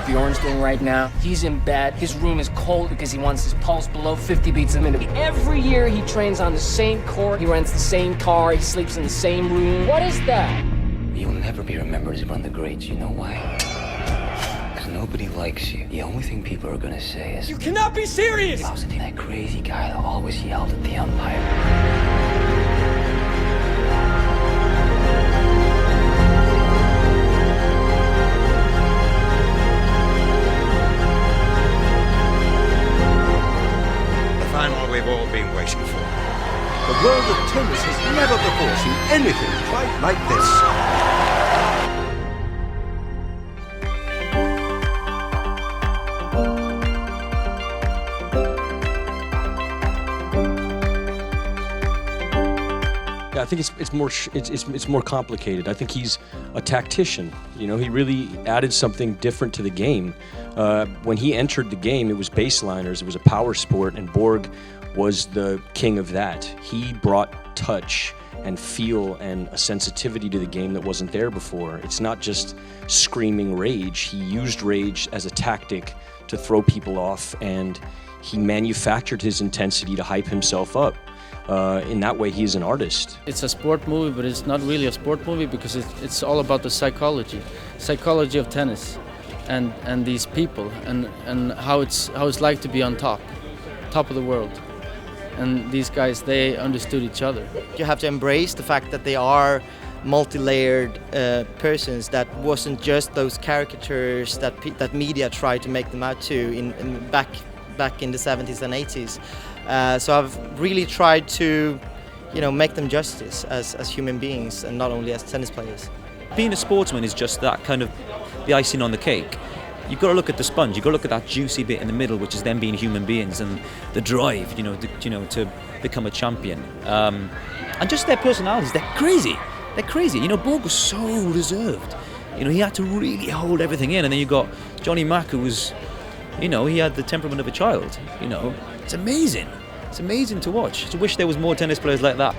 Bjorn's doing right now. He's in bed. His room is cold because he wants his pulse below 50 beats a minute. Every year he trains on the same court. He rents the same car. He sleeps in the same room. What is that? You'll never be remembered as one of the greats. You know why? Because nobody likes you. The only thing people are gonna say is, You cannot be serious! I was that crazy guy that always yelled at the umpire. We've all been waiting for. The world of tennis has never before seen anything quite like this. Yeah, I think it's more complicated. I think he's a tactician. You know, he really added something different to the game. When he entered the game, it was baseliners. It was a power sport, and Borg was the king of that. He brought touch and feel and a sensitivity to the game that wasn't there before. It's not just screaming rage. He used rage as a tactic to throw people off, and he manufactured his intensity to hype himself up. In that way, he's an artist. It's a sport movie, but it's not really a sport movie because it's all about the psychology of tennis, and these people, and how it's like to be on top of the world. And these guys, they understood each other. You have to embrace the fact that they are multi-layered persons, that wasn't just those caricatures that media tried to make them out to back in the 70s and 80s. So I've really tried to, make them justice as human beings and not only as tennis players. Being a sportsman is just that kind of the icing on the cake. You've got to look at the sponge. You've got to look at that juicy bit in the middle, which is them being human beings and the drive, to become a champion. And just their personalities, they're crazy. They're crazy. Borg was so reserved. He had to really hold everything in. And then you got Johnny Mack, who was, he had the temperament of a child. It's amazing. It's amazing to watch. I wish there was more tennis players like that.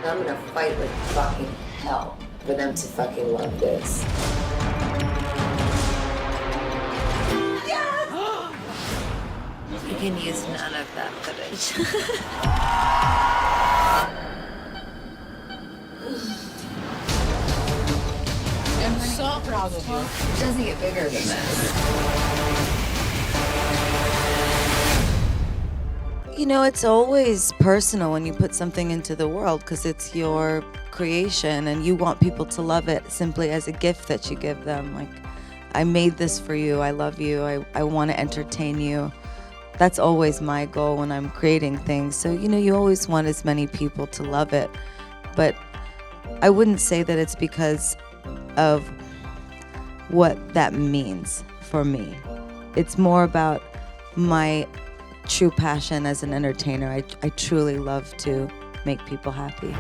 I'm gonna fight like fucking hell for them to fucking love this. You can use none of that footage. I'm so proud of you. It doesn't get bigger than this. It's always personal when you put something into the world because it's your creation and you want people to love it simply as a gift that you give them. Like, I made this for you, I love you, I want to entertain you. That's always my goal when I'm creating things. So, you always want as many people to love it. But I wouldn't say that it's because of what that means for me. It's more about my true passion as an entertainer. I truly love to make people happy.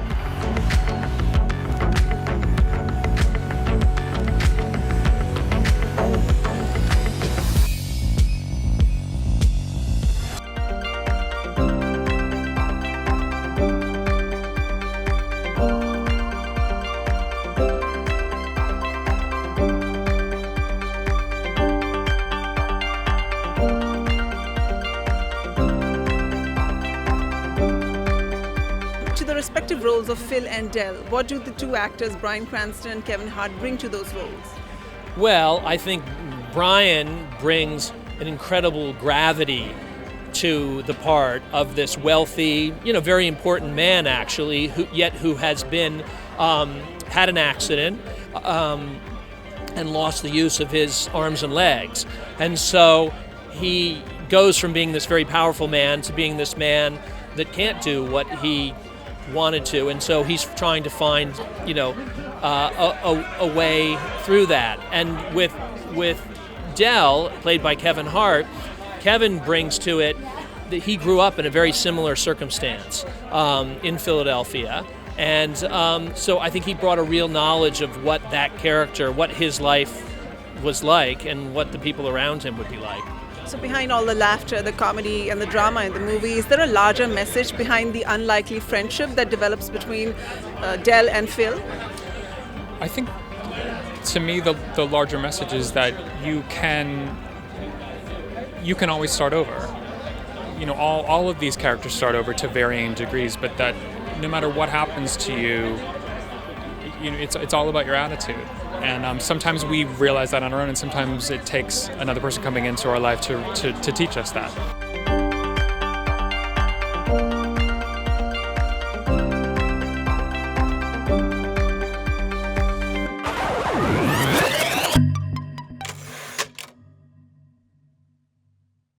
Respective roles of Phil and Del. What do the two actors, Bryan Cranston and Kevin Hart, bring to those roles? Well, I think Bryan brings an incredible gravity to the part of this wealthy, very important man actually, who has been had an accident and lost the use of his arms and legs, and so he goes from being this very powerful man to being this man that can't do what he wanted to, and so he's trying to find, a way through that. And with Del, played by Kevin Hart, Kevin brings to it that he grew up in a very similar circumstance in Philadelphia. And so I think he brought a real knowledge of what that character, what his life was like, and what the people around him would be like. So behind all the laughter, the comedy, and the drama in the movie, is there a larger message behind the unlikely friendship that develops between Del and Phil? I think, to me, the larger message is that you can always start over. You know, all of these characters start over to varying degrees, but that no matter what happens to you, you know, it's all about your attitude. And sometimes we realize that on our own, and sometimes it takes another person coming into our life to teach us that.